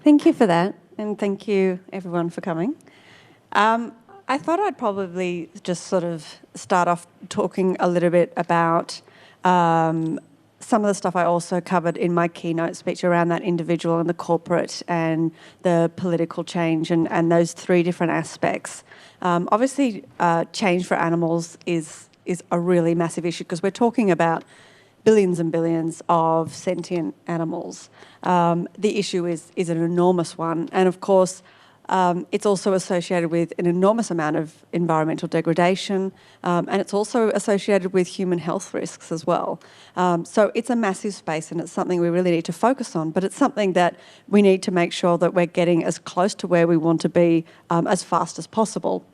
Thank you for that, and thank you everyone for coming. I thought I'd probably just sort of start off talking a little bit about some of the stuff I also covered in my keynote speech around that individual and the corporate and the political change and those three different aspects. Obviously, change for animals is a really massive issue because we're talking about billions and billions of sentient animals. The issue is an enormous one, and of course, it's also associated with an enormous amount of environmental degradation, and it's also associated with human health risks as well. So it's a massive space, and it's something we really need to focus on, but it's something that we need to make sure that we're getting as close to where we want to be as fast as possible.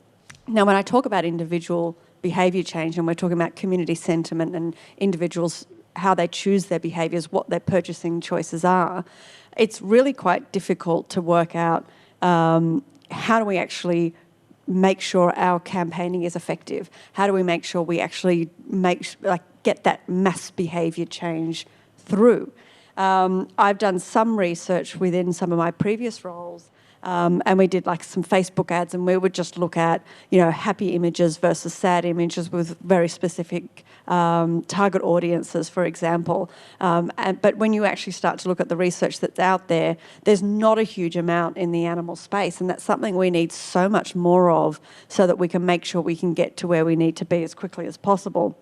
Now, when I talk about individual behaviour change, and we're talking about community sentiment and individuals, how they choose their behaviours, what their purchasing choices are, it's really quite difficult to work out how do we actually make sure our campaigning is effective? How do we make sure we actually get that mass behaviour change through? I've done some research within some of my previous roles, and we did like some Facebook ads, and we would just look at, happy images versus sad images with very specific target audiences, for example. But when you actually start to look at the research that's out there, there's not a huge amount in the animal space, and that's something we need so much more of so that we can make sure we can get to where we need to be as quickly as possible.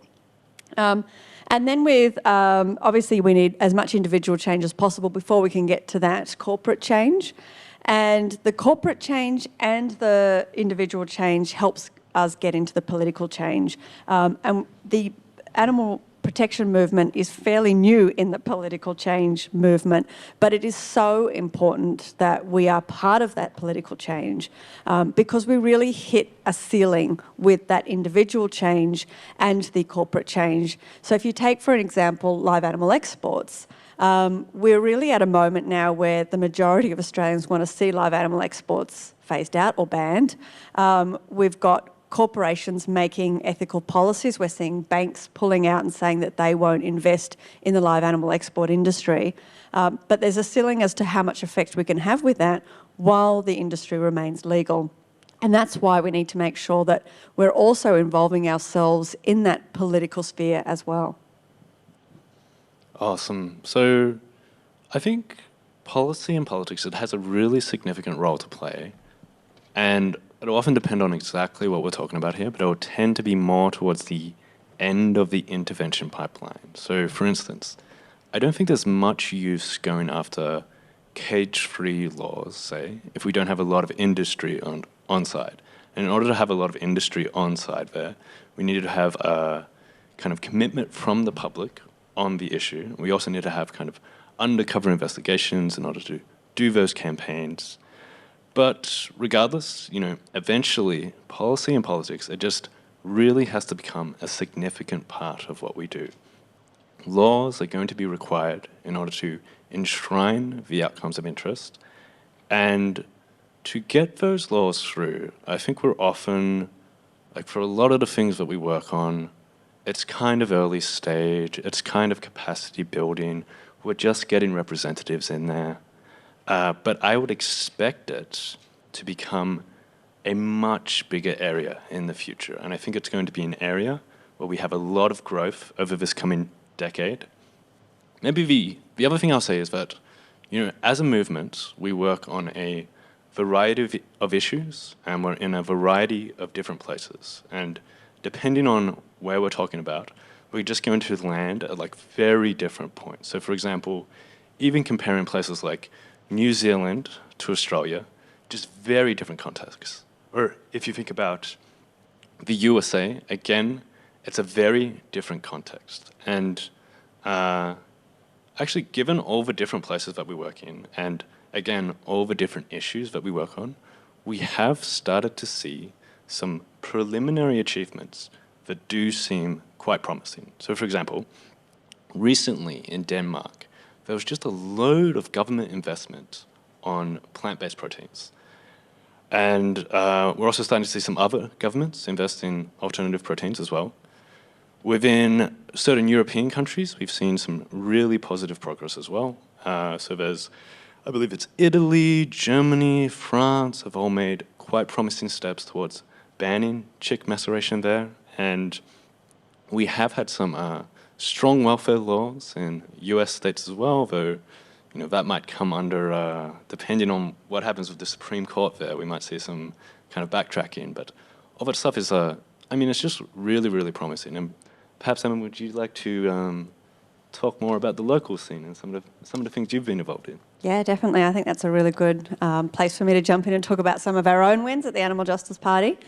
And then with, obviously we need as much individual change as possible before we can get to that corporate change. And the corporate change and the individual change helps us get into the political change. And the animal protection movement is fairly new in the political change movement, but it is so important that we are part of that political change because we really hit a ceiling with that individual change and the corporate change. So if you take, for an example, live animal exports, we're really at a moment now where the majority of Australians want to see live animal exports phased out or banned. We've got corporations making ethical policies. We're seeing banks pulling out and saying that they won't invest in the live animal export industry. But there's a ceiling as to how much effect we can have with that while the industry remains legal. And that's why we need to make sure that we're also involving ourselves in that political sphere as well. Awesome. So I think policy and politics, it has a really significant role to play. And it'll often depend on exactly what we're talking about here, but it will tend to be more towards the end of the intervention pipeline. So for instance, I don't think there's much use going after cage-free laws, say, if we don't have a lot of industry on side. And in order to have a lot of industry on side there, we need to have a kind of commitment from the public on the issue. We also need to have kind of undercover investigations in order to do those campaigns. But regardless, eventually policy and politics, it just really has to become a significant part of what we do. Laws are going to be required in order to enshrine the outcomes of interest. And to get those laws through, I think we're often, for a lot of the things that we work on, it's kind of early stage, it's kind of capacity building, we're just getting representatives in there. But I would expect it to become a much bigger area in the future. And I think it's going to be an area where we have a lot of growth over this coming decade. Maybe the other thing I'll say is that, as a movement, we work on a variety of issues, and we're in a variety of different places. And depending on where we're talking about, we're just going to land at very different points. So for example, even comparing places like New Zealand to Australia, just very different contexts. Or if you think about the USA, again, it's a very different context. And actually, given all the different places that we work in, and again, all the different issues that we work on, we have started to see some preliminary achievements that do seem quite promising. So for example, recently in Denmark, there was just a load of government investment on plant-based proteins. And we're also starting to see some other governments invest in alternative proteins as well. Within certain European countries, we've seen some really positive progress as well. So there's I believe it's Italy, Germany, France have all made quite promising steps towards banning chick maceration there. And we have had some strong welfare laws in US states as well, though that might come under, depending on what happens with the Supreme Court there, we might see some kind of backtracking. But all that stuff is, it's just really, really promising. And perhaps, Emma, would you like to talk more about the local scene and some of the things you've been involved in? Yeah, definitely. I think that's a really good place for me to jump in and talk about some of our own wins at the Animal Justice Party.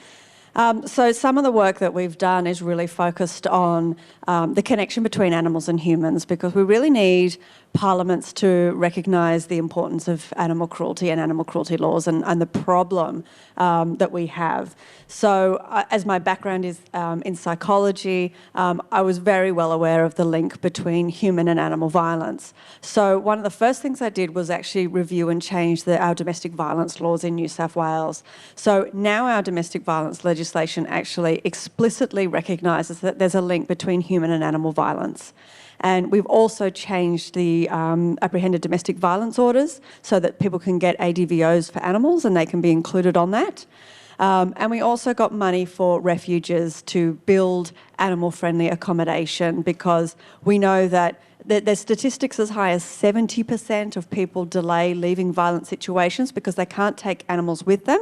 So some of the work that we've done is really focused on the connection between animals and humans, because we really need parliaments to recognise the importance of animal cruelty and animal cruelty laws and the problem that we have. So as my background is in psychology, I was very well aware of the link between human and animal violence. So one of the first things I did was actually review and change our domestic violence laws in New South Wales. So now our domestic violence legislation actually explicitly recognises that there's a link between human and animal violence. And we've also changed the apprehended domestic violence orders so that people can get ADVOs for animals and they can be included on that. And we also got money for refuges to build animal-friendly accommodation, because we know that there's statistics as high as 70% of people delay leaving violent situations because they can't take animals with them,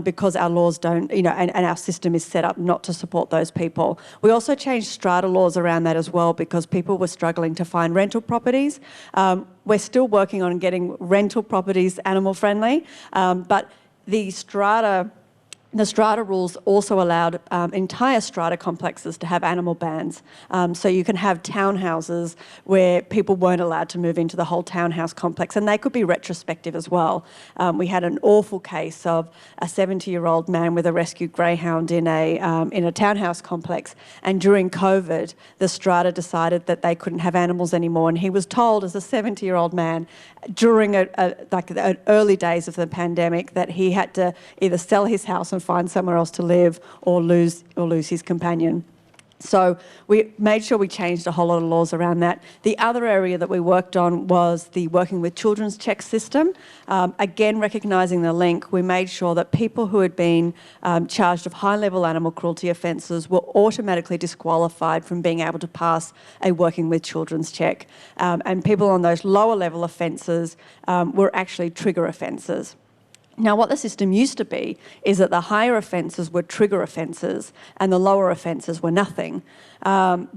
because our laws don't, and our system is set up not to support those people. We also changed strata laws around that as well, because people were struggling to find rental properties. We're still working on getting rental properties animal-friendly, but the strata rules also allowed entire strata complexes to have animal bans. So you can have townhouses where people weren't allowed to move into the whole townhouse complex, and they could be retrospective as well. We had an awful case of a 70-year-old man with a rescued greyhound in a townhouse complex, and during COVID, the strata decided that they couldn't have animals anymore, and he was told as a 70-year-old man during the early days of the pandemic that he had to either sell his house and find somewhere else to live, or lose his companion. So we made sure we changed a whole lot of laws around that. The other area that we worked on was the working with children's check system. Again, recognising the link, we made sure that people who had been charged of high-level animal cruelty offences were automatically disqualified from being able to pass a working with children's check. And people on those lower-level offences were actually trigger offences. Now, what the system used to be is that the higher offences were trigger offences and the lower offences were nothing. And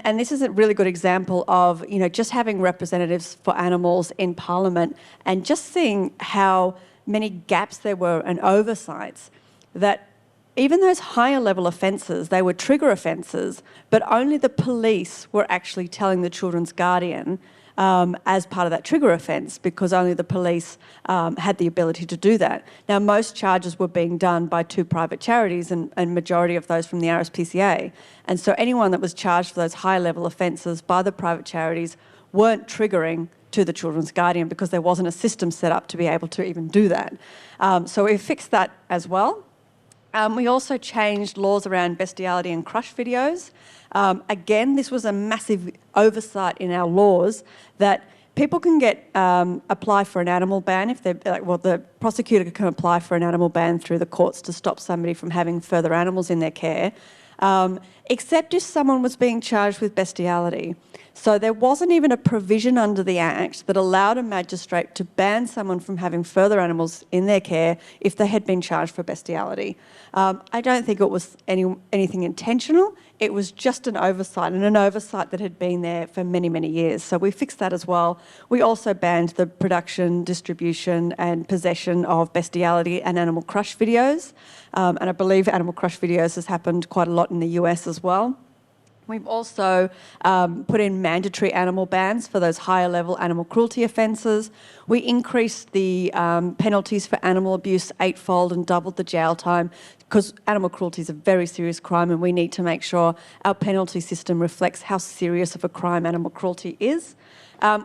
this is a really good example of, just having representatives for animals in Parliament and just seeing how many gaps there were and oversights, that even those higher level offences, they were trigger offences, but only the police were actually telling the children's guardian as part of that trigger offence, because only the police had the ability to do that. Now, most charges were being done by two private charities, and majority of those from the RSPCA. And so anyone that was charged for those high-level offences by the private charities weren't triggering to the children's guardian, because there wasn't a system set up to be able to even do that. So we fixed that as well. We also changed laws around bestiality and crush videos. Again, this was a massive oversight in our laws, that people can apply for an animal ban if they're, the prosecutor can apply for an animal ban through the courts to stop somebody from having further animals in their care, except if someone was being charged with bestiality. So there wasn't even a provision under the Act that allowed a magistrate to ban someone from having further animals in their care if they had been charged for bestiality. I don't think it was anything intentional. It was just an oversight, and an oversight that had been there for many, many years. So we fixed that as well. We also banned the production, distribution and possession of bestiality and animal crush videos. And I believe animal crush videos has happened quite a lot in the US as well. We've also put in mandatory animal bans for those higher level animal cruelty offences. We increased the penalties for animal abuse 8-fold and doubled the jail time, because animal cruelty is a very serious crime, and we need to make sure our penalty system reflects how serious of a crime animal cruelty is.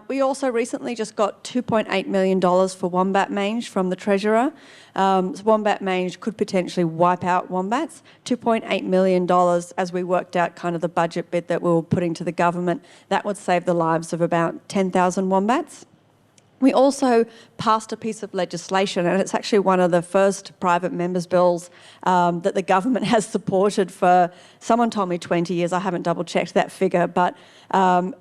We also recently just got $2.8 million for wombat mange from the Treasurer. Wombat mange could potentially wipe out wombats. $2.8 million, as we worked out kind of the budget bit that we were putting to the government, that would save the lives of about 10,000 wombats. We also passed a piece of legislation, and it's actually one of the first private members' bills that the government has supported for, someone told me 20 years, I haven't double-checked that figure, but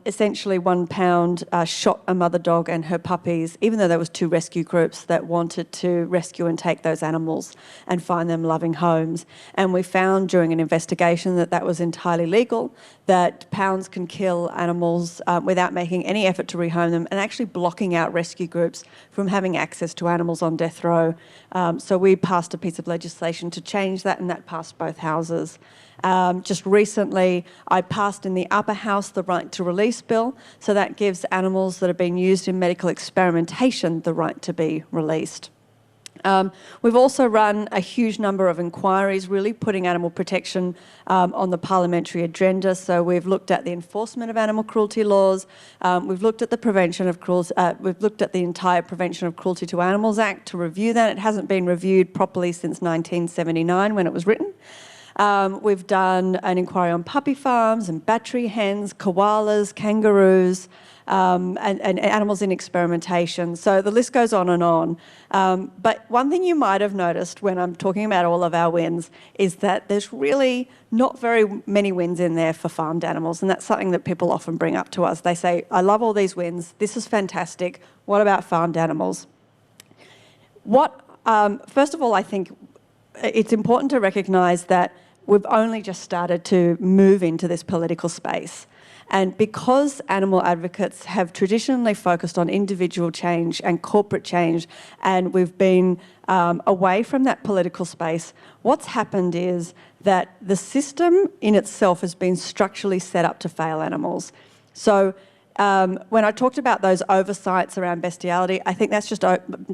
essentially £1 shot a mother dog and her puppies, even though there was 2 rescue groups that wanted to rescue and take those animals and find them loving homes. And we found during an investigation that that was entirely legal, that pounds can kill animals without making any effort to rehome them, and actually blocking out rescue groups from having access to animals on death row. So we passed a piece of legislation to change that, and that passed both houses. Just recently, I passed in the upper house the right to release bill, so that gives animals that have been used in medical experimentation the right to be released. We've also run a huge number of inquiries, really putting animal protection on the parliamentary agenda. So we've looked at the enforcement of animal cruelty laws. We've looked at the prevention of cruelty. We've looked at the entire Prevention of Cruelty to Animals Act to review that. It hasn't been reviewed properly since 1979 when it was written. We've done an inquiry on puppy farms and battery hens, koalas, kangaroos, and animals in experimentation. So the list goes on and on. But one thing you might have noticed when I'm talking about all of our wins is that there's really not very many wins in there for farmed animals, and that's something that people often bring up to us. They say, I love all these wins, this is fantastic, what about farmed animals? First of all, I think it's important to recognise that we've only just started to move into this political space. And because animal advocates have traditionally focused on individual change and corporate change, and we've been away from that political space, what's happened is that the system in itself has been structurally set up to fail animals. So when I talked about those oversights around bestiality, I think that's just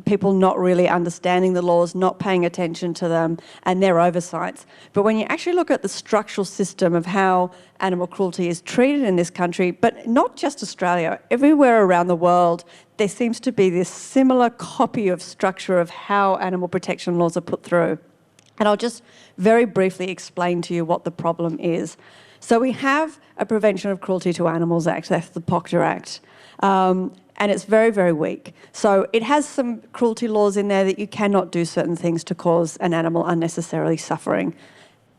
people not really understanding the laws, not paying attention to them, and their oversights. But when you actually look at the structural system of how animal cruelty is treated in this country, but not just Australia, everywhere around the world, there seems to be this similar copy of structure of how animal protection laws are put through. And I'll just very briefly explain to you what the problem is. So we have a Prevention of Cruelty to Animals Act, that's the POCTA Act, and it's very, very weak. So it has some cruelty laws in there that you cannot do certain things to cause an animal unnecessarily suffering.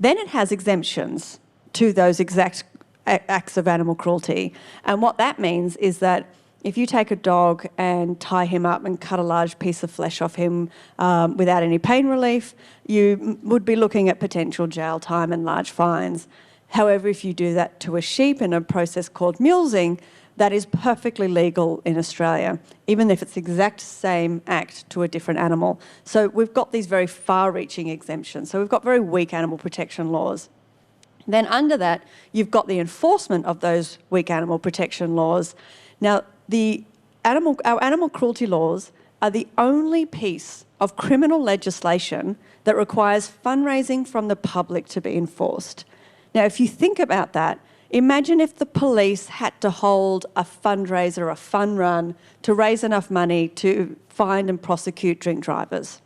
Then it has exemptions to those exact acts of animal cruelty. And what that means is that if you take a dog and tie him up and cut a large piece of flesh off him without any pain relief, you would be looking at potential jail time and large fines. However, if you do that to a sheep in a process called mulesing, that is perfectly legal in Australia, even if it's the exact same act to a different animal. So we've got these very far-reaching exemptions. So we've got very weak animal protection laws. Then under that, you've got the enforcement of those weak animal protection laws. Now, our animal cruelty laws are the only piece of criminal legislation that requires fundraising from the public to be enforced. Now, if you think about that, imagine if the police had to hold a fundraiser, a fun run, to raise enough money to find and prosecute drink drivers.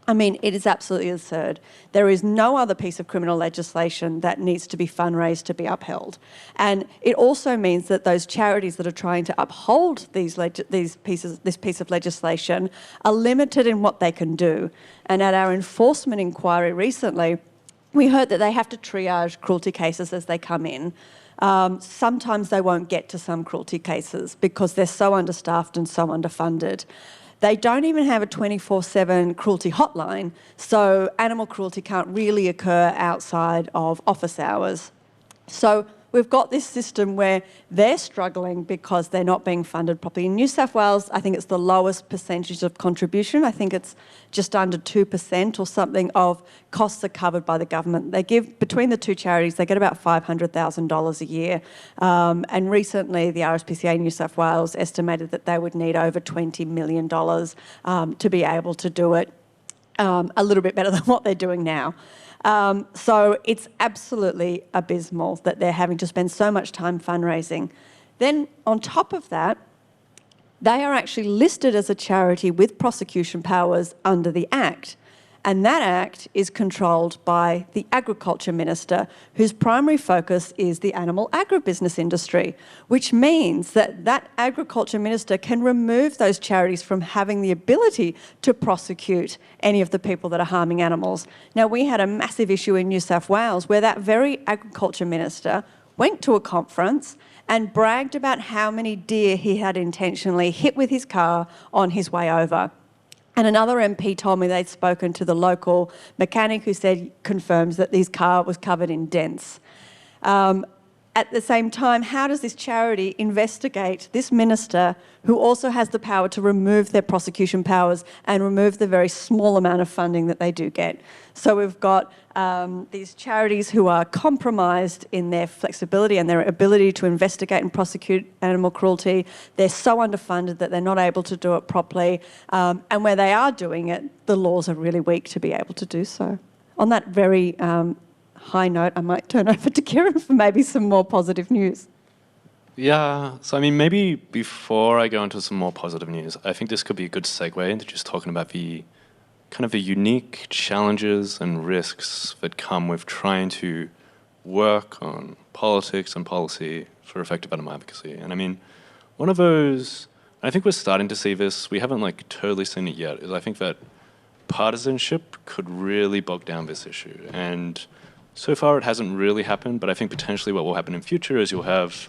I mean, it is absolutely absurd. There is no other piece of criminal legislation that needs to be fundraised to be upheld. And it also means that those charities that are trying to uphold this piece of legislation are limited in what they can do. And at our enforcement inquiry recently, we heard that they have to triage cruelty cases as they come in. Sometimes they won't get to some cruelty cases because they're so understaffed and so underfunded. They don't even have a 24/7 cruelty hotline, so animal cruelty can't really occur outside of office hours. So we've got this system where they're struggling because they're not being funded properly. In New South Wales, I think it's the lowest percentage of contribution. I think it's just under 2% or something of costs are covered by the government. They give, between the two charities, they get about $500,000 a year. And recently, the RSPCA New South Wales estimated that they would need over $20 million to be able to do it a little bit better than what they're doing now. So it's absolutely abysmal that they're having to spend so much time fundraising. Then on top of that, they are actually listed as a charity with prosecution powers under the Act. And that act is controlled by the Agriculture Minister, whose primary focus is the animal agribusiness industry, which means that that Agriculture Minister can remove those charities from having the ability to prosecute any of the people that are harming animals. Now, we had a massive issue in New South Wales where that very Agriculture Minister went to a conference and bragged about how many deer he had intentionally hit with his car on his way over. And another MP told me they'd spoken to the local mechanic who confirms that his car was covered in dents. At the same time, how does this charity investigate this minister who also has the power to remove their prosecution powers and remove the very small amount of funding that they do get? So we've got these charities who are compromised in their flexibility and their ability to investigate and prosecute animal cruelty. They're so underfunded that they're not able to do it properly. And where they are doing it, the laws are really weak to be able to do so. On that very high note, I might turn over to Kieran for maybe some more positive news. Yeah, so I mean, maybe before I go into some more positive news, I think this could be a good segue into just talking about the kind of the unique challenges and risks that come with trying to work on politics and policy for effective animal advocacy. And I mean, one of those, I think we're starting to see this, we haven't like totally seen it yet, is I think that partisanship could really bog down this issue. And so far it hasn't really happened, but I think potentially what will happen in future is you'll have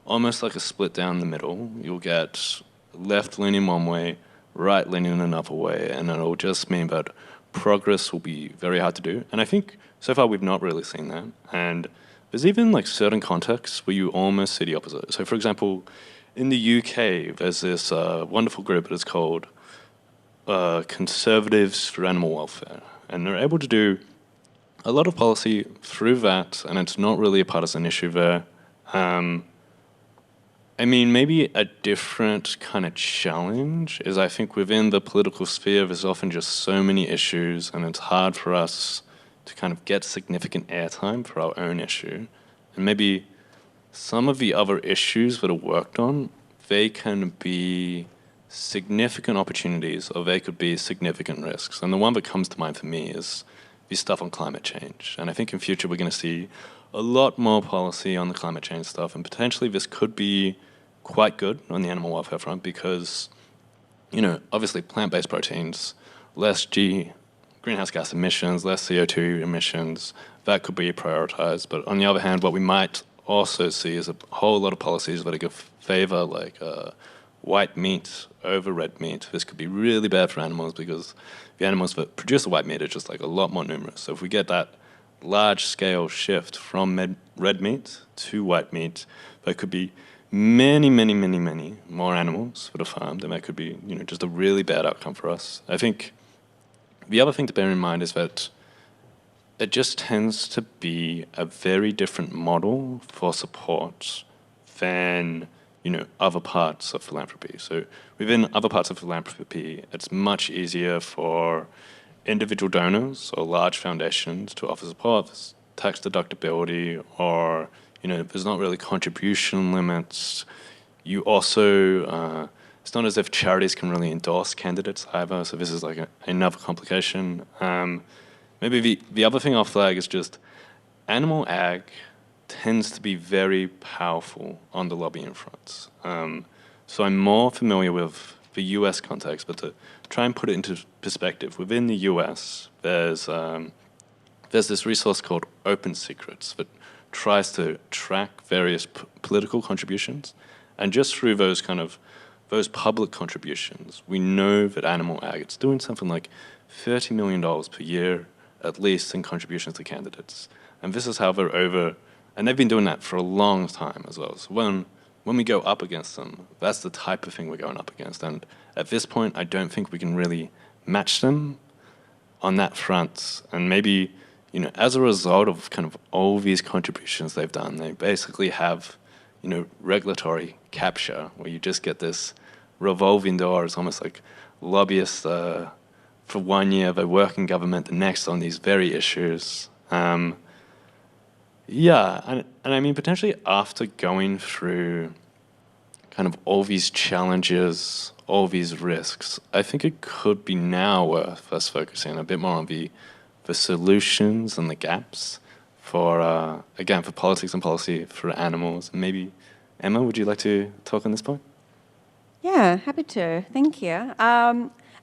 almost like a split down the middle. You'll get left leaning one way, right leaning another way, and it'll just mean that progress will be very hard to do. And I think so far we've not really seen that. And there's even like certain contexts where you almost see the opposite. So for example, in the UK, there's this wonderful group that is called Conservatives for Animal Welfare. And they're able to do a lot of policy through that, and it's not really a partisan issue there. I mean, maybe a different kind of challenge is I think within the political sphere, there's often just so many issues, and it's hard for us to kind of get significant airtime for our own issue. And maybe some of the other issues that are worked on, they can be significant opportunities or they could be significant risks. And the one that comes to mind for me is the stuff on climate change. And I think in future we're going to see a lot more policy on the climate change stuff, and potentially this could be quite good on the animal welfare front because, you know, obviously plant-based proteins, less greenhouse gas emissions, less CO2 emissions, that could be prioritized. But on the other hand, what we might also see is a whole lot of policies that are going to favor like white meat over red meat. This could be really bad for animals because the animals that produce the white meat are just like a lot more numerous. So if we get that large-scale shift from red meat to white meat, there could be many more animals that are farmed, and that could be, you know, just a really bad outcome for us. I think the other thing to bear in mind is that it just tends to be a very different model for support than, you know, other parts of philanthropy. So within other parts of philanthropy, it's much easier for individual donors or large foundations to offer support. There's tax deductibility, or, you know, there's not really contribution limits. You also, it's not as if charities can really endorse candidates either, so this is like another complication. Maybe the other thing I'll flag is just animal ag tends to be very powerful on the lobbying fronts. So I'm more familiar with the US context, but to try and put it into perspective, within the US, there's this resource called Open Secrets that tries to track various political contributions, and just through those public contributions, we know that animal ag, it's doing something like $30 million per year, at least, in contributions to candidates. And this is how they're over, and they've been doing that for a long time as well. So when we go up against them, that's the type of thing we're going up against. And at this point, I don't think we can really match them on that front. And maybe, you know, as a result of kind of all these contributions they've done, they basically have, you know, regulatory capture, where you just get this revolving door. It's almost like lobbyists for 1 year, they work in government, the next on these very issues. Yeah, and I mean, potentially after going through kind of all these challenges, all these risks, I think it could be now worth us focusing a bit more on the solutions and the gaps for, again, for politics and policy for animals. Maybe, Emma, would you like to talk on this point? Yeah, happy to. Thank you.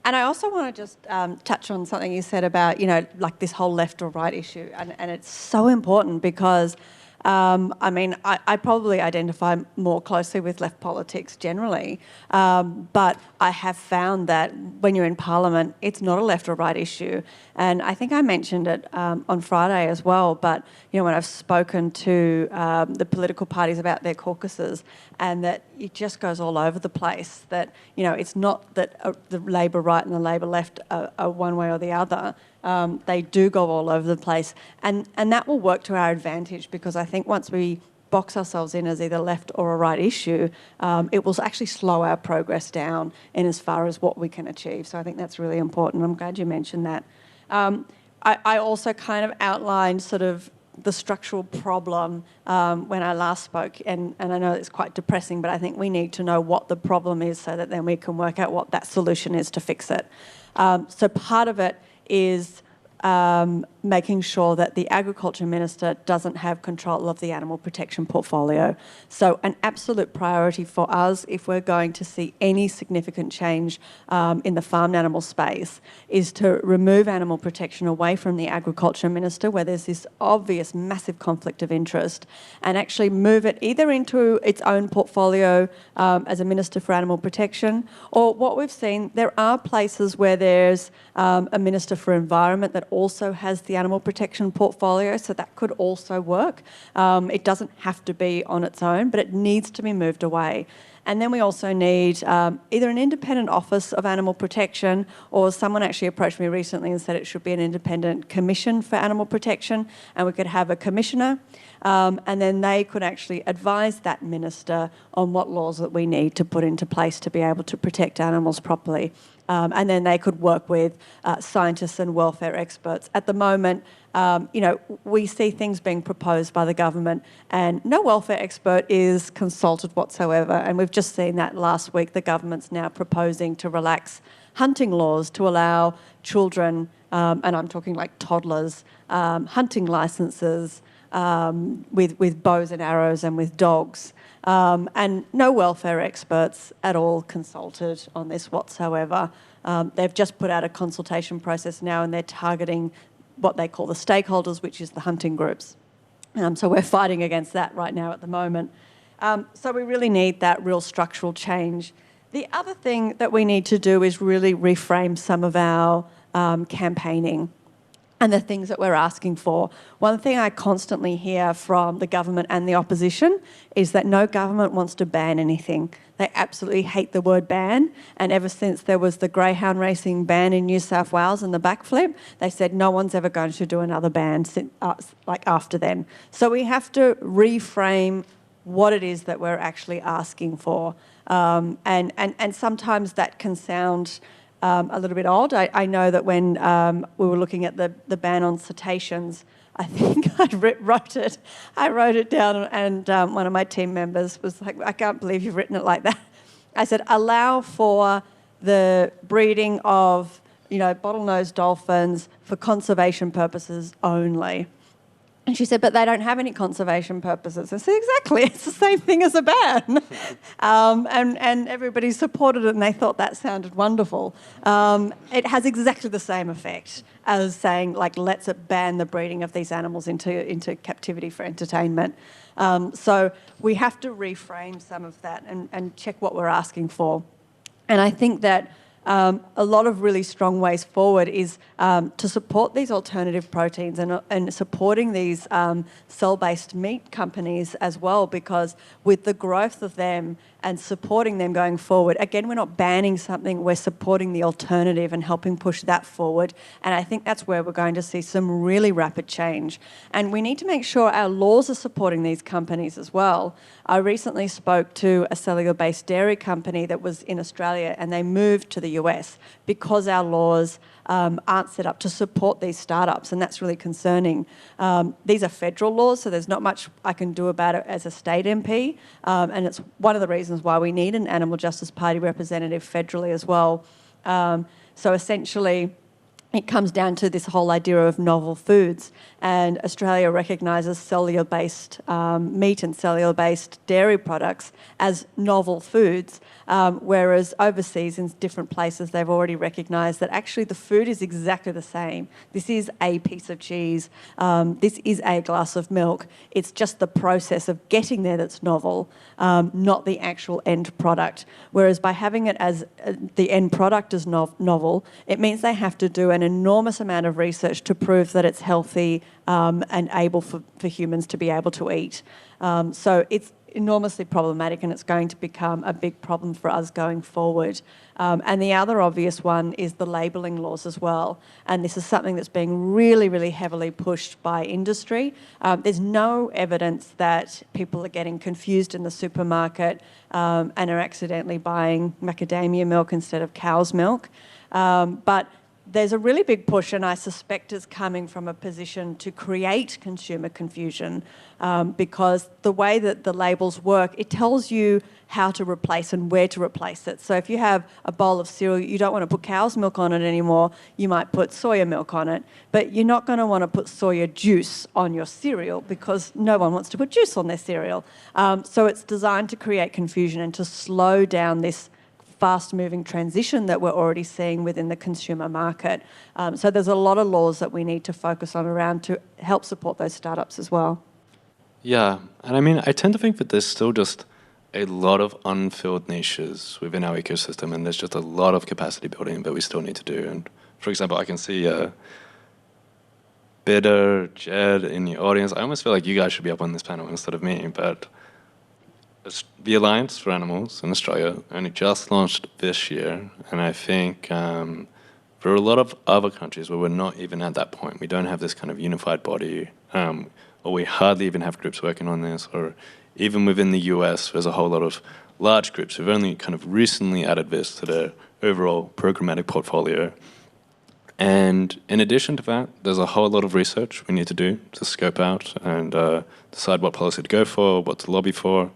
And I also want to just touch on something you said about, like this whole left or right issue. And it's so important because, I probably identify more closely with left politics generally. But I have found that when you're in Parliament, it's not a left or right issue. And I think I mentioned it on Friday as well. But, when I've spoken to the political parties about their caucuses, and that it just goes all over the place, that, it's not that the Labor right and the Labor left are one way or the other. They do go all over the place. And that will work to our advantage, because I think once we box ourselves in as either left or a right issue, it will actually slow our progress down in as far as what we can achieve. So I think that's really important. I'm glad you mentioned that. I also kind of outlined sort of the structural problem when I last spoke, and I know it's quite depressing, but I think we need to know what the problem is so that then we can work out what that solution is to fix it. So part of it is making sure that the Agriculture Minister doesn't have control of the animal protection portfolio. So an absolute priority for us, if we're going to see any significant change in the farmed animal space, is to remove animal protection away from the Agriculture Minister, where there's this obvious massive conflict of interest, and actually move it either into its own portfolio as a Minister for Animal Protection, or what we've seen, there are places where there's a Minister for Environment that also has the animal protection portfolio, so that could also work. It doesn't have to be on its own, but it needs to be moved away. And then we also need either an independent office of animal protection, or someone actually approached me recently and said it should be an independent commission for animal protection, and we could have a commissioner, and then they could actually advise that minister on what laws that we need to put into place to be able to protect animals properly. And then they could work with scientists and welfare experts. At the moment, we see things being proposed by the government and no welfare expert is consulted whatsoever. And we've just seen that last week. The government's now proposing to relax hunting laws to allow children, and I'm talking like toddlers, hunting licences with bows and arrows and with dogs. And no welfare experts at all consulted on this whatsoever. They've just put out a consultation process now, and they're targeting what they call the stakeholders, which is the hunting groups. So we're fighting against that right now at the moment. So we really need that real structural change. The other thing that we need to do is really reframe some of our campaigning and the things that we're asking for. One thing I constantly hear from the government and the opposition is that no government wants to ban anything. They absolutely hate the word ban, and ever since there was the greyhound racing ban in New South Wales and the backflip, they said no one's ever going to do another ban after them. So we have to reframe what it is that we're actually asking for. And sometimes that can sound a little bit odd. I know that when we were looking at the ban on cetaceans, I think I wrote it down, and one of my team members was like, I can't believe you've written it like that. I said, allow for the breeding of, bottlenose dolphins for conservation purposes only. And she said, but they don't have any conservation purposes. I said, exactly, it's the same thing as a ban. And everybody supported it, and they thought that sounded wonderful. It has exactly the same effect as saying, let's ban the breeding of these animals into captivity for entertainment. So we have to reframe some of that and check what we're asking for. And I think that a lot of really strong ways forward is to support these alternative proteins and supporting these cell-based meat companies as well, because with the growth of them and supporting them going forward, again, we're not banning something, we're supporting the alternative and helping push that forward. And I think that's where we're going to see some really rapid change. And we need to make sure our laws are supporting these companies as well. I recently spoke to a cellular-based dairy company that was in Australia, and they moved to the US because our laws aren't set up to support these startups, and that's really concerning. These are federal laws, so there's not much I can do about it as a state MP, and it's one of the reasons why we need an Animal Justice Party representative federally as well. So essentially, it comes down to this whole idea of novel foods, and Australia recognises cellular-based meat and cellular-based dairy products as novel foods, whereas overseas in different places they've already recognised that actually the food is exactly the same. This is a piece of cheese, this is a glass of milk. It's just the process of getting there that's novel, not the actual end product. Whereas by having it as the end product is novel, it means they have to do an enormous amount of research to prove that it's healthy and able for humans to be able to eat. So it's enormously problematic, and it's going to become a big problem for us going forward. And the other obvious one is the labelling laws as well. And this is something that's being really, really heavily pushed by industry. There's no evidence that people are getting confused in the supermarket and are accidentally buying macadamia milk instead of cow's milk. But there's a really big push, and I suspect is coming from a position to create consumer confusion, because the way that the labels work, it tells you how to replace and where to replace it. So if you have a bowl of cereal, you don't want to put cow's milk on it anymore, you might put soya milk on it, but you're not going to want to put soya juice on your cereal because no one wants to put juice on their cereal. So it's designed to create confusion and to slow down this fast-moving transition that we're already seeing within the consumer market. So there's a lot of laws that we need to focus on around to help support those startups as well. Yeah, and I mean, I tend to think that there's still just a lot of unfilled niches within our ecosystem, and there's just a lot of capacity building that we still need to do. And for example, I can see Bitter, Jed in the audience. I almost feel like you guys should be up on this panel instead of me, but the Alliance for Animals in Australia only just launched this year, and I think there are a lot of other countries where we're not even at that point. We don't have this kind of unified body, or we hardly even have groups working on this, or even within the US, there's a whole lot of large groups who've only kind of recently added this to their overall programmatic portfolio. And in addition to that, there's a whole lot of research we need to do to scope out and decide what policy to go for, what to lobby for.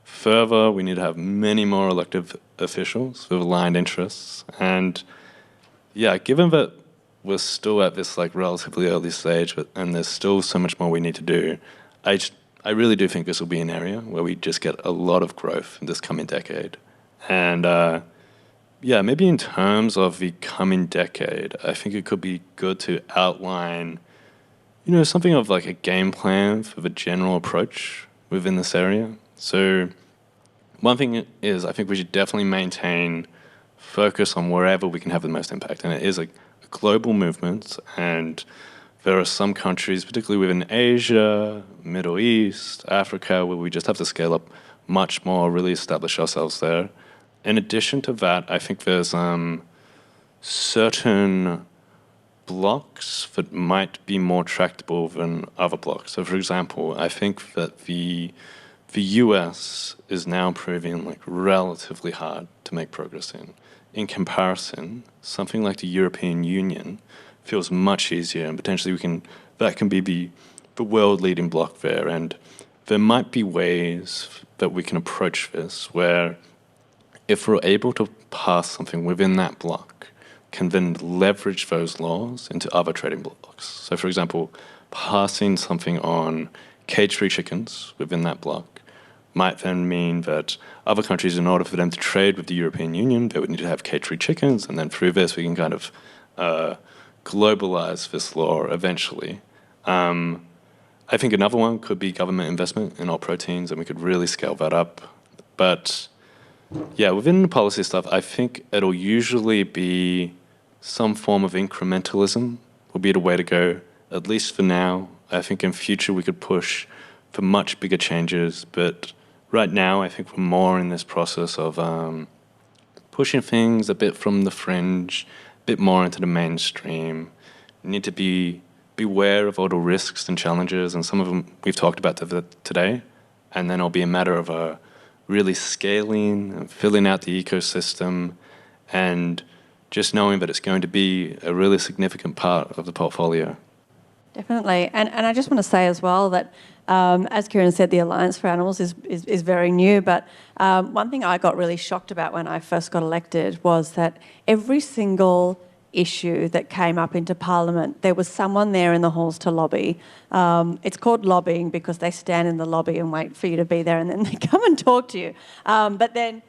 Further, we need to have many more elected officials with aligned interests. And yeah, given that we're still at this like relatively early stage and there's still so much more we need to do, I really do think this will be an area where we just get a lot of growth in this coming decade. And yeah, maybe in terms of the coming decade, I think it could be good to outline, something of like a game plan for the general approach within this area. So one thing is, I think we should definitely maintain focus on wherever we can have the most impact. And it is a global movement, and there are some countries, particularly within Asia, Middle East, Africa, where we just have to scale up much more, really establish ourselves there. In addition to that, I think there's certain blocks that might be more tractable than other blocks. So for example, I think that the US is now proving like relatively hard to make progress in. In comparison, something like the European Union feels much easier, and potentially that can be the world-leading block there. And there might be ways that we can approach this where if we're able to pass something within that block, can then leverage those laws into other trading blocks. So for example, passing something on cage-free chickens within that block might then mean that other countries, in order for them to trade with the European Union, they would need to have cage-free chickens, and then through this we can kind of globalize this law eventually. I think another one could be government investment in all proteins, and we could really scale that up. But yeah, within the policy stuff, I think it'll usually be some form of incrementalism will be the way to go, at least for now. I think in future we could push for much bigger changes, but right now I think we're more in this process of pushing things a bit from the fringe, a bit more into the mainstream. We need to be aware of all the risks and challenges, and some of them we've talked about today, and then it'll be a matter of really scaling and filling out the ecosystem and just knowing that it's going to be a really significant part of the portfolio. Definitely. And I just want to say as well that, as Kieran said, the Alliance for Animals is very new, but one thing I got really shocked about when I first got elected was that every single issue that came up into Parliament, there was someone there in the halls to lobby. It's called lobbying because they stand in the lobby and wait for you to be there, and then they come and talk to you. But then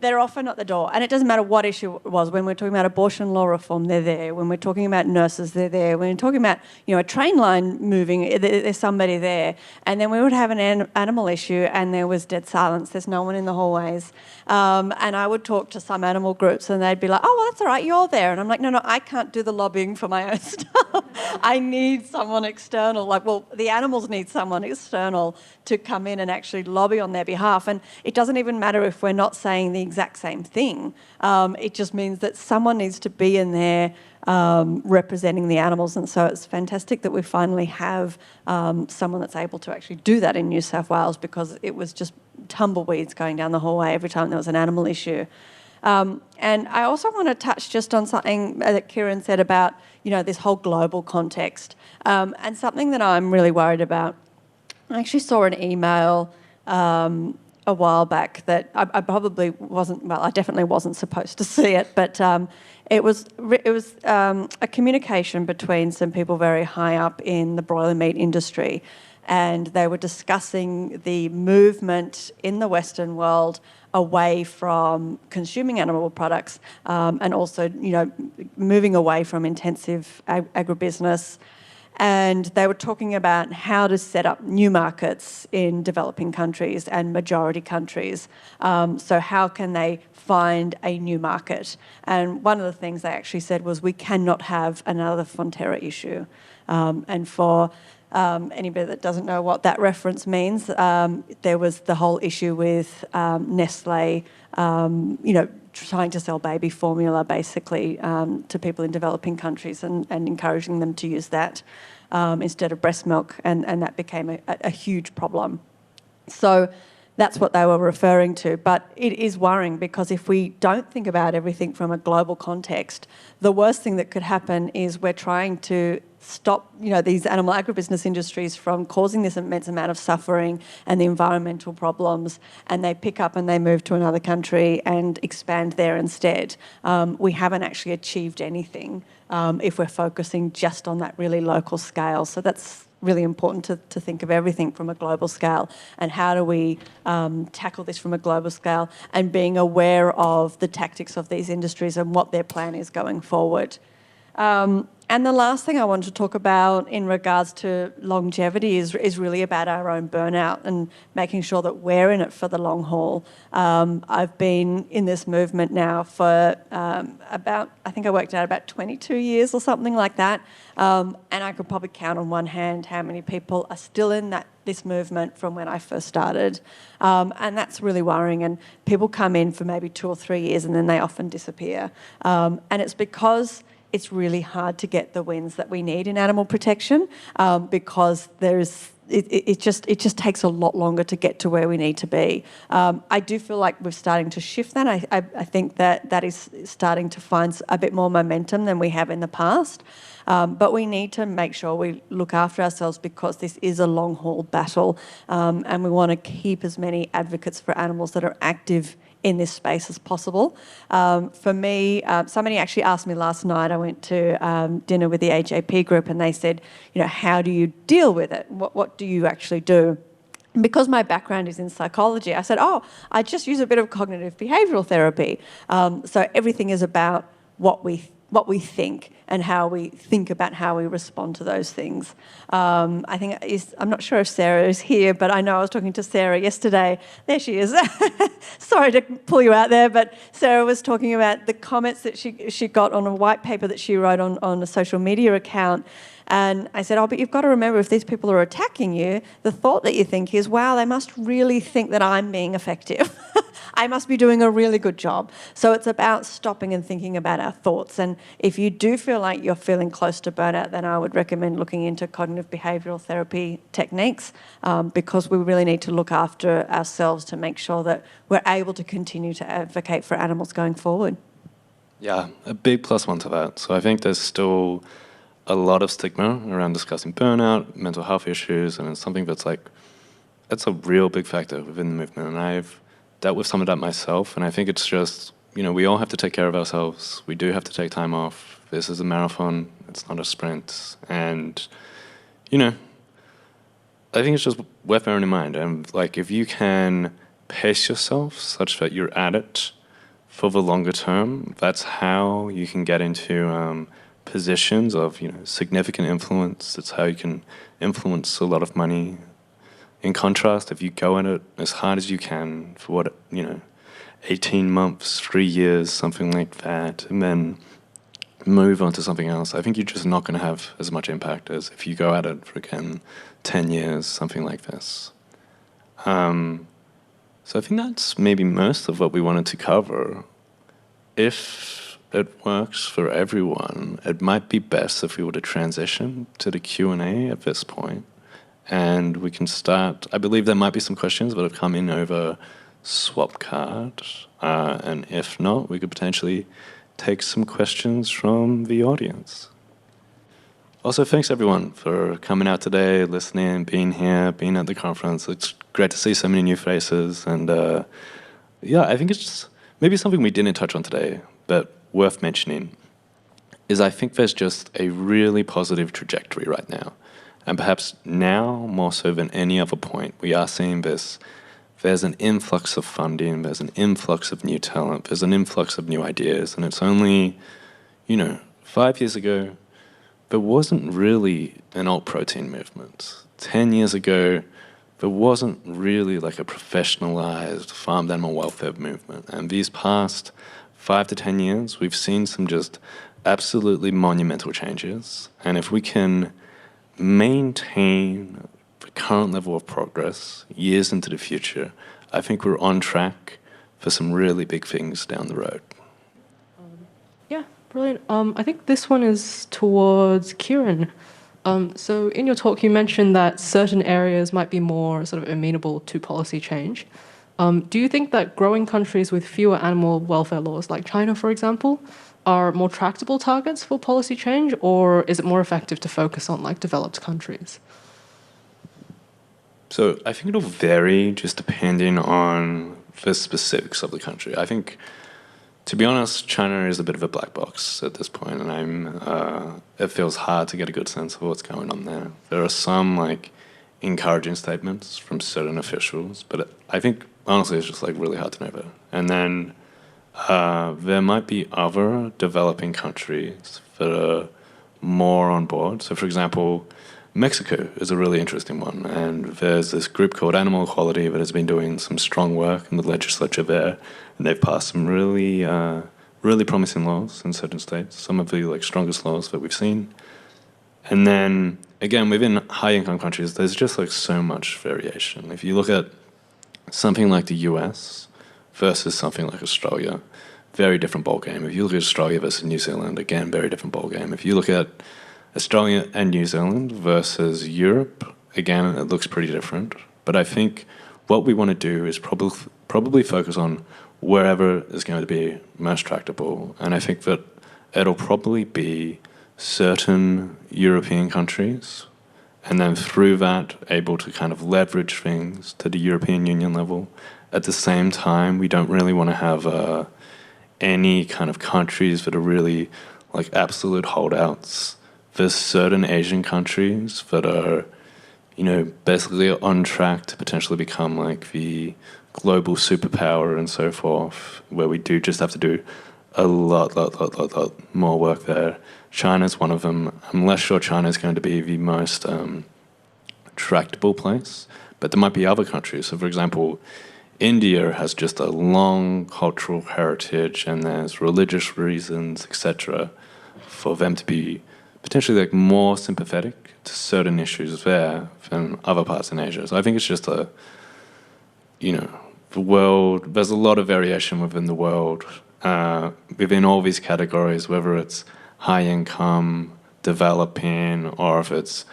they're often at the door, and it doesn't matter what issue it was. When we're talking about abortion law reform, they're there. When we're talking about nurses, they're there. When we're talking about, a train line moving, there's somebody there. And then we would have an animal issue, and there was dead silence. There's no one in the hallways. And I would talk to some animal groups, and they'd be like, "Oh, well, that's all right, you're there." And I'm like, "No, I can't do the lobbying for my own stuff. I need someone external." The animals need someone external to come in and actually lobby on their behalf. And it doesn't even matter if we're not saying the exact same thing. It just means that someone needs to be in there representing the animals. And so it's fantastic that we finally have someone that's able to actually do that in New South Wales, because it was just tumbleweeds going down the hallway every time there was an animal issue. And I also want to touch just on something that Kieran said about, this whole global context, and something that I'm really worried about. I actually saw an email a while back that I probably wasn't, well, I definitely wasn't supposed to see it, but it was a communication between some people very high up in the broiler meat industry, and they were discussing the movement in the Western world away from consuming animal products, and also, moving away from intensive agribusiness. And they were talking about how to set up new markets in developing countries and majority countries. So how can they find a new market? And one of the things they actually said was, we cannot have another Fonterra issue. And for anybody that doesn't know what that reference means, there was the whole issue with Nestle, trying to sell baby formula basically to people in developing countries, and encouraging them to use that instead of breast milk, and that became a huge problem. So that's what they were referring to. But it is worrying, because if we don't think about everything from a global context, the worst thing that could happen is we're trying to stop, these animal agribusiness industries from causing this immense amount of suffering and the environmental problems, and they pick up and they move to another country and expand there instead. We haven't actually achieved anything if we're focusing just on that really local scale. So that's really important to think of everything from a global scale, and how do we tackle this from a global scale, and being aware of the tactics of these industries and what their plan is going forward. And the last thing I want to talk about in regards to longevity is really about our own burnout and making sure that we're in it for the long haul. I've been in this movement now for I think I worked out about 22 years or something like that. And I could probably count on one hand how many people are still in this movement from when I first started. And that's really worrying. And people come in for maybe 2 or 3 years, and then they often disappear. And it's because it's really hard to get the wins that we need in animal protection, because it just takes a lot longer to get to where we need to be. I do feel like we're starting to shift that. I think that is starting to find a bit more momentum than we have in the past. But we need to make sure we look after ourselves, because this is a long-haul battle, and we want to keep as many advocates for animals that are active in this space as possible. For me, somebody actually asked me last night, I went to dinner with the AJP group, and they said, how do you deal with it? What do you actually do? And because my background is in psychology, I said, I just use a bit of cognitive behavioural therapy. So everything is about what we think and how we think about how we respond to those things. I'm not sure if Sarah is here, but I know I was talking to Sarah yesterday. There she is. Sorry to pull you out there, but Sarah was talking about the comments that she got on a white paper that she wrote on a social media account. And I said, but you've got to remember, if these people are attacking you, the thought that you think is, wow, they must really think that I'm being effective. I must be doing a really good job. So it's about stopping and thinking about our thoughts. And if you do feel like you're feeling close to burnout, then I would recommend looking into cognitive behavioural therapy techniques, because we really need to look after ourselves to make sure that we're able to continue to advocate for animals going forward. Yeah, a big plus one to that. So I think there's still a lot of stigma around discussing burnout, mental health issues, and it's something that's a real big factor within the movement. And I've dealt with some of that myself, and I think it's just, we all have to take care of ourselves. We do have to take time off. This is a marathon, it's not a sprint. And, I think it's just worth bearing in mind. And like, if you can pace yourself such that you're at it for the longer term, that's how you can get into positions of significant influence. That's how you can influence a lot of money. In contrast, if you go at it as hard as you can for 18 months, 3 years, something like that, and then move on to something else, I think you're just not going to have as much impact as if you go at it for, again, 10 years, something like this. So I think that's maybe most of what we wanted to cover. If it works for everyone, it might be best if we were to transition to the Q&A at this point. And we can start. I believe there might be some questions that have come in over Swapcard. And if not, we could potentially take some questions from the audience. Also, thanks everyone for coming out today, listening, being here, being at the conference. It's great to see so many new faces. And I think it's just maybe something we didn't touch on today, but worth mentioning, is I think there's just a really positive trajectory right now. And perhaps now, more so than any other point, we are seeing this. There's an influx of funding, there's an influx of new talent, there's an influx of new ideas. And it's only, 5 years ago, there wasn't really an alt protein movement. 10 years ago, there wasn't really like a professionalized farmed animal welfare movement. And these past 5 to 10 years, we've seen some just absolutely monumental changes. And if we can maintain the current level of progress years into the future, I think we're on track for some really big things down the road. Yeah, brilliant. I think this one is towards Kieran. So in your talk, you mentioned that certain areas might be more sort of amenable to policy change. Do you think that growing countries with fewer animal welfare laws, like China, for example, are more tractable targets for policy change, or is it more effective to focus on like developed countries? So I think it'll vary just depending on the specifics of the country. I think, to be honest, China is a bit of a black box at this point, and it feels hard to get a good sense of what's going on there. There are some encouraging statements from certain officials, but I think honestly it's just really hard to know better. And then there might be other developing countries that are more on board. So, for example, Mexico is a really interesting one, and there's this group called Animal Equality that has been doing some strong work in the legislature there, and they've passed some really, really promising laws in certain states, some of the strongest laws that we've seen. And then, again, within high-income countries, there's just so much variation. If you look at something like the US versus something like Australia, very different ballgame. If you look at Australia versus New Zealand, again, very different ballgame. If you look at Australia and New Zealand versus Europe, again, it looks pretty different. But I think what we want to do is probably focus on wherever is going to be most tractable. And I think that it'll probably be certain European countries, and then through that, able to kind of leverage things to the European Union level. At the same time, we don't really want to have any kind of countries that are really absolute holdouts. There's certain Asian countries that are, basically on track to potentially become the global superpower and so forth, where we do just have to do a lot more work there. China's one of them. I'm less sure China's going to be the most tractable place, but there might be other countries. So, for example, India has just a long cultural heritage, and there's religious reasons, etc., for them to be potentially more sympathetic to certain issues there than other parts in Asia. So I think it's just the world, there's a lot of variation within the world, within all these categories, whether it's high income, developing, or if it's,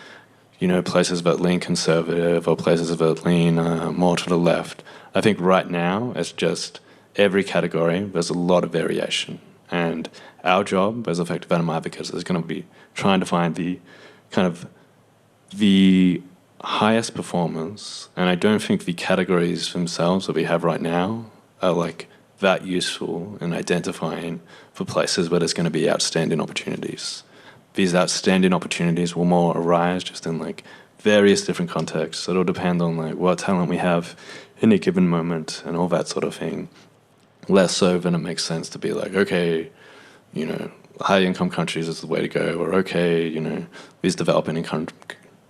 places that lean conservative or places that lean more to the left. I think right now, it's just every category, there's a lot of variation. And our job as effective animal advocates is going to be trying to find the kind of the highest performance. And I don't think the categories themselves that we have right now are like that useful in identifying for places where there's going to be outstanding opportunities. These outstanding opportunities will more arise just in like various different contexts. It'll depend on like what talent we have in a given moment and all that sort of thing. Less so than it makes sense to be like, okay, you know, high income countries is the way to go, or okay, you know, these developing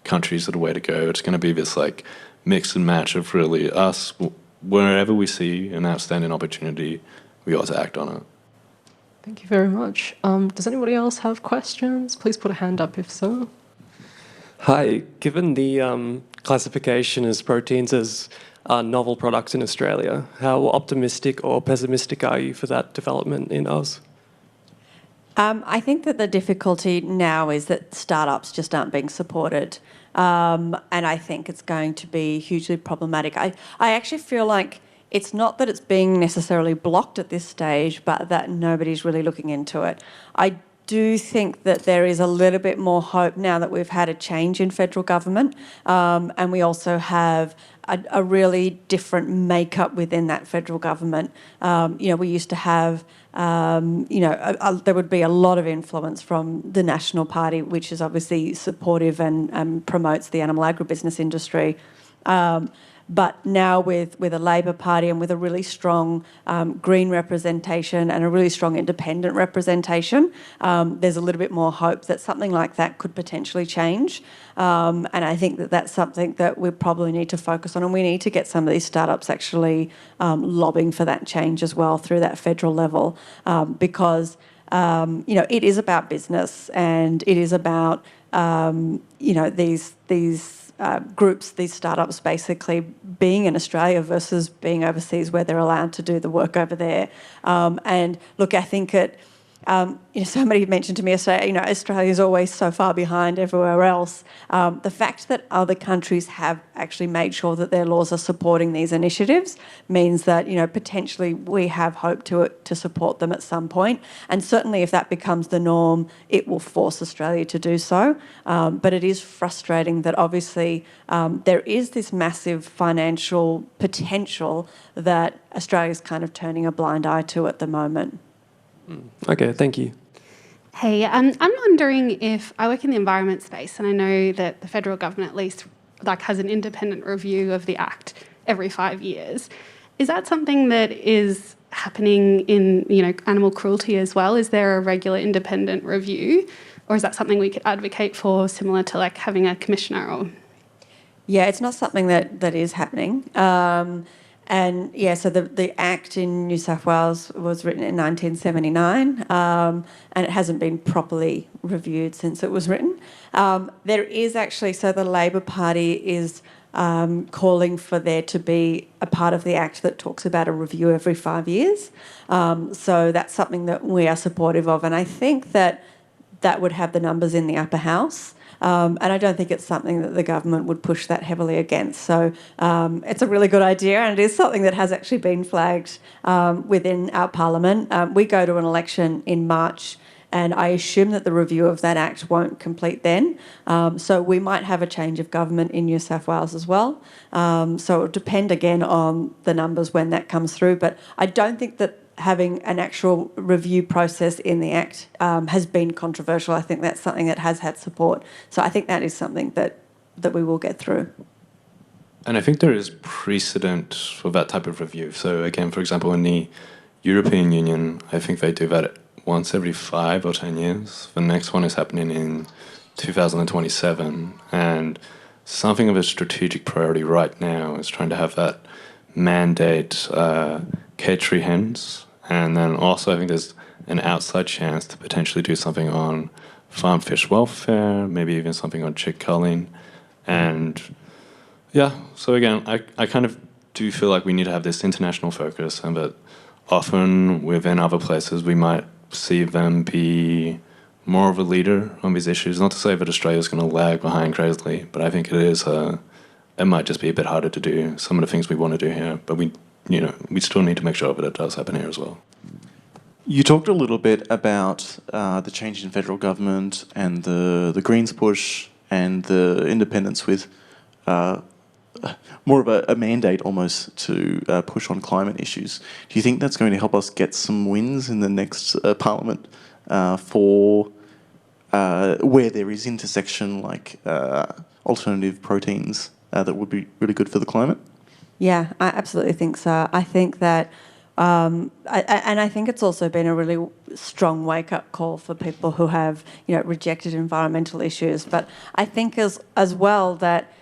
countries are the way to go. It's going to be this like mix and match of really us. Wherever we see an outstanding opportunity, we ought to act on it. Thank you very much. Does anybody else have questions? Please put a hand up if so. Hi. Given the classification as proteins as novel products in Australia, how optimistic or pessimistic are you for that development in Oz? I think that the difficulty now is that startups just aren't being supported. And I think it's going to be hugely problematic. I actually feel like it's not that it's being necessarily blocked at this stage, but that nobody's really looking into it. I do think that there is a little bit more hope now that we've had a change in federal government, and we also have a really different makeup within that federal government. We used to have, there would be a lot of influence from the National Party, which is obviously supportive and promotes the animal agribusiness industry. But now with a Labor Party and with a really strong Green representation and a really strong independent representation, there's a little bit more hope that something like that could potentially change. And I think that that's something that we probably need to focus on, and we need to get some of these startups actually lobbying for that change as well through that federal level, because it is about business, and it is about these groups, these startups basically being in Australia versus being overseas where they're allowed to do the work over there. And look, I think somebody mentioned to me yesterday, Australia is always so far behind everywhere else. The fact that other countries have actually made sure that their laws are supporting these initiatives means that, potentially we have hope to support them at some point. And certainly if that becomes the norm, it will force Australia to do so. But it is frustrating that obviously there is this massive financial potential that Australia's kind of turning a blind eye to at the moment. Okay, thank you. Hey, I'm wondering if I work in the environment space, and I know that the federal government at least has an independent review of the Act every 5 years. Is that something that is happening in animal cruelty as well? Is there a regular independent review, or is that something we could advocate for, similar to having a commissioner? Or yeah, it's not something that is happening. And yeah, so the Act in New South Wales was written in 1979, and it hasn't been properly reviewed since it was written. There is actually, so the Labor Party is calling for there to be a part of the Act that talks about a review every 5 years. So that's something that we are supportive of, and I think that would have the numbers in the upper house. And I don't think it's something that the government would push that heavily against. So it's a really good idea, and it is something that has actually been flagged within our parliament. We go to an election in March, and I assume that the review of that Act won't complete then. So we might have a change of government in New South Wales as well. So it will depend again on the numbers when that comes through. But I don't think that having an actual review process in the Act has been controversial. I think that's something that has had support. So I think that is something that we will get through. And I think there is precedent for that type of review. So again, for example, in the European Union, I think they do that once every 5 or 10 years. The next one is happening in 2027. And something of a strategic priority right now is trying to have that mandate cage-free hens. And then also I think there's an outside chance to potentially do something on farm fish welfare, maybe even something on chick culling. And yeah, so again, I kind of do feel like we need to have this international focus, and that often within other places we might see them be more of a leader on these issues. Not to say that Australia's going to lag behind crazily, but I think it might just be a bit harder to do some of the things we want to do here, but we still need to make sure that it does happen here as well. You talked a little bit about the change in federal government and the Greens push and the independents with more of a mandate almost to push on climate issues. Do you think that's going to help us get some wins in the next Parliament for where there is intersection like alternative proteins that would be really good for the climate? Yeah, I absolutely think so. I think that, I think it's also been a really strong wake-up call for people who have, rejected environmental issues. But I think as well that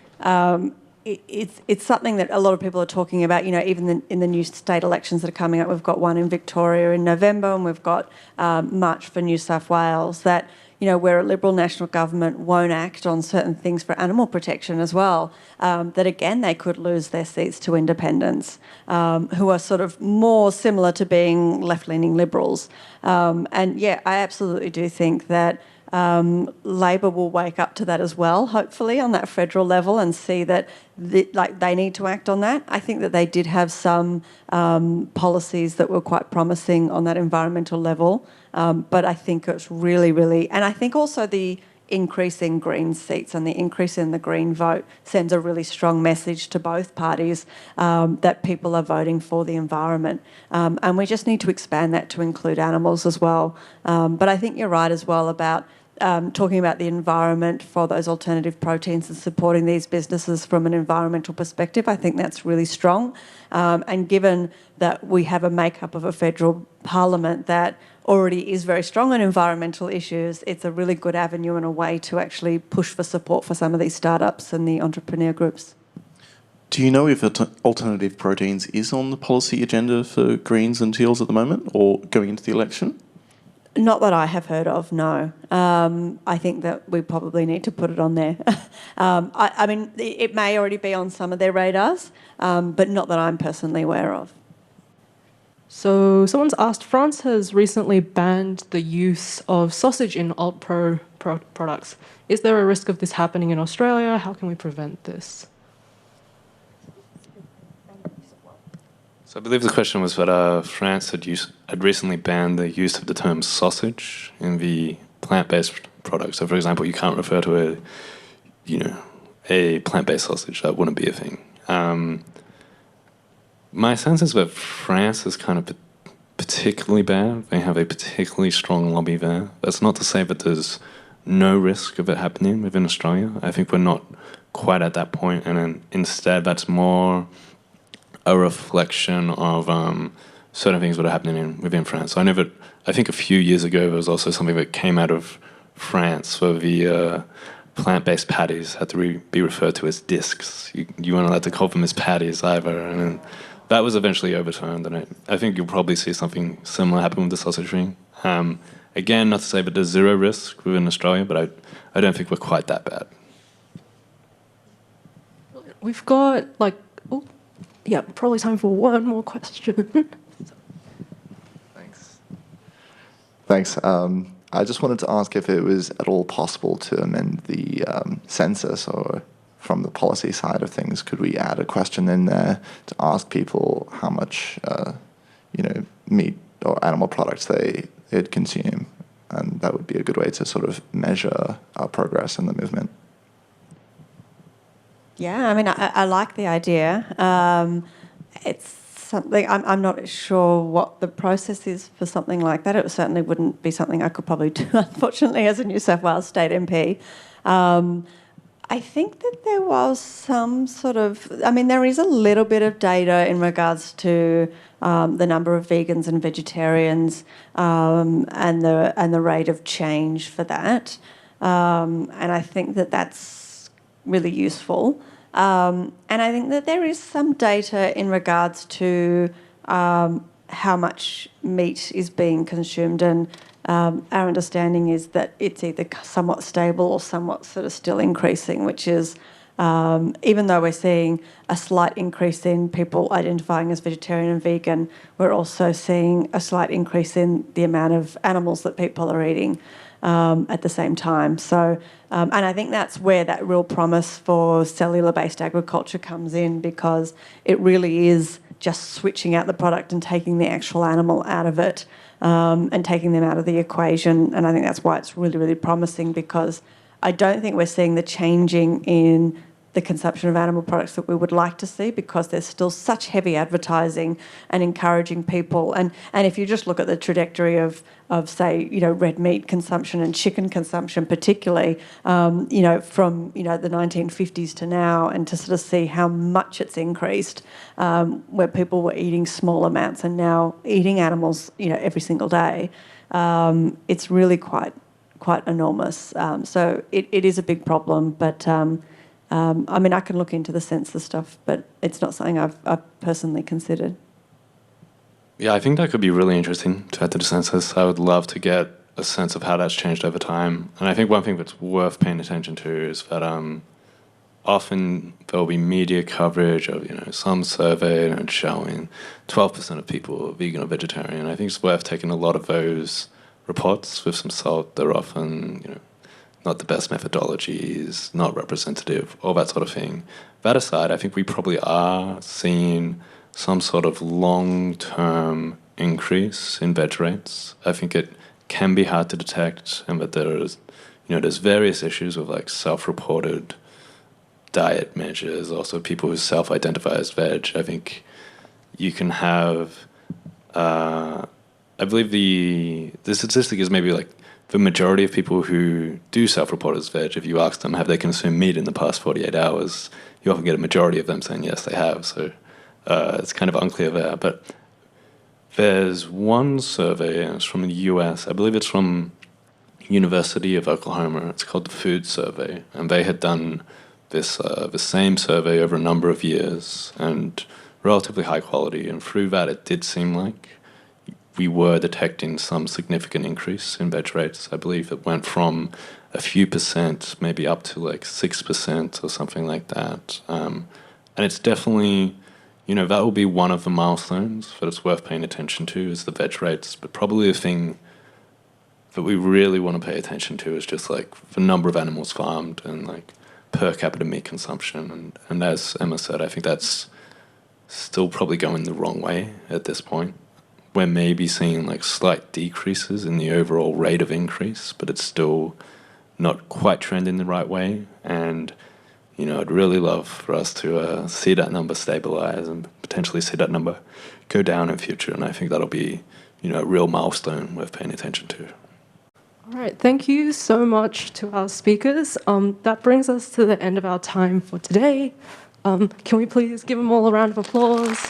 it's something that a lot of people are talking about. Even in the new state elections that are coming up, we've got one in Victoria in November, and we've got March for New South Wales. That where a Liberal national government won't act on certain things for animal protection as well, that again they could lose their seats to independents, who are sort of more similar to being left-leaning Liberals. And yeah, I absolutely do think that Labor will wake up to that as well, hopefully, on that federal level, and see that they need to act on that. I think that they did have some policies that were quite promising on that environmental level, but I think it's really, really... And I think also the increase in Green seats and the increase in the Green vote sends a really strong message to both parties that people are voting for the environment. And we just need to expand that to include animals as well. But I think you're right as well about talking about the environment for those alternative proteins and supporting these businesses from an environmental perspective. I think that's really strong. And given that we have a makeup of a federal parliament that already is very strong on environmental issues, it's a really good avenue and a way to actually push for support for some of these startups and the entrepreneur groups. Do you know if alternative proteins is on the policy agenda for Greens and Teals at the moment or going into the election? Not that I have heard of, no. I think that we probably need to put it on there. I mean, it may already be on some of their radars, but not that I'm personally aware of. So someone's asked, France has recently banned the use of sausage in alt-pro products. Is there a risk of this happening in Australia? How can we prevent this? So I believe the question was that France had recently banned the use of the term sausage in the plant-based products. So, for example, you can't refer to a plant-based sausage. That wouldn't be a thing. My sense is that France is kind of particularly bad. They have a particularly strong lobby there. That's not to say that there's no risk of it happening within Australia. I think we're not quite at that point, and instead that's more a reflection of certain things that are happening within France. So I think a few years ago there was also something that came out of France where the plant-based patties had to be referred to as discs. You weren't allowed to call them as patties either, and that was eventually overturned, and I think you'll probably see something similar happen with the sausage ring. Again, not to say that there's zero risk within Australia, but I don't think we're quite that bad. We've got probably time for one more question. Thanks. I just wanted to ask if it was at all possible to amend the census, or from the policy side of things, could we add a question in there to ask people how much meat or animal products they'd consume, and that would be a good way to sort of measure our progress in the movement. Yeah, I mean, I like the idea. It's something, I'm not sure what the process is for something like that. It certainly wouldn't be something I could probably do, unfortunately, as a New South Wales State MP. I think that there was some sort of... I mean, there is a little bit of data in regards to the number of vegans and vegetarians and the rate of change for that. And I think that that's really useful. And I think that there is some data in regards to how much meat is being consumed, and our understanding is that it's either somewhat stable or somewhat sort of still increasing, which is, even though we're seeing a slight increase in people identifying as vegetarian and vegan, we're also seeing a slight increase in the amount of animals that people are eating. at the same time. So, and I think that's where that real promise for cellular-based agriculture comes in, because it really is just switching out the product and taking the actual animal out of it, and taking them out of the equation. And I think that's why it's really, really promising, because I don't think we're seeing the changing in the consumption of animal products that we would like to see, because there's still such heavy advertising and encouraging people. And if you just look at the trajectory of say, red meat consumption and chicken consumption particularly, from, the 1950s to now, and to sort of see how much it's increased, where people were eating small amounts and now eating animals, every single day, it's really quite enormous. So it is a big problem, but I can look into the census stuff, but it's not something I've personally considered. Yeah, I think that could be really interesting to add to the census. I would love to get a sense of how that's changed over time. And I think one thing that's worth paying attention to is that often there'll be media coverage of some survey and showing 12% of people are vegan or vegetarian. I think it's worth taking a lot of those reports with some salt. They're often not the best methodologies, not representative, all that sort of thing. That aside, I think we probably are seeing some sort of long-term increase in veg rates. I think it can be hard to detect, and that there's various issues with like self-reported diet measures, also people who self-identify as veg. I think you can have, I believe the statistic is maybe like the majority of people who do self-report as veg, if you ask them, have they consumed meat in the past 48 hours, you often get a majority of them saying yes, they have. So it's kind of unclear there. But there's one survey, and it's from the US. I believe it's from University of Oklahoma. It's called the Food Survey. And they had done this the same survey over a number of years, and relatively high quality. And through that, it did seem like we were detecting some significant increase in veg rates. I believe it went from a few percent, maybe up to like 6% or something like that. And it's definitely, that will be one of the milestones that it's worth paying attention to, is the veg rates. But probably the thing that we really want to pay attention to is just like the number of animals farmed and like per capita meat consumption. And as Emma said, I think that's still probably going the wrong way at this point. We're maybe seeing like slight decreases in the overall rate of increase, but it's still not quite trending the right way. And, I'd really love for us to see that number stabilize and potentially see that number go down in future. And I think that'll be, a real milestone worth paying attention to. All right, thank you so much to our speakers. That brings us to the end of our time for today. Can we please give them all a round of applause?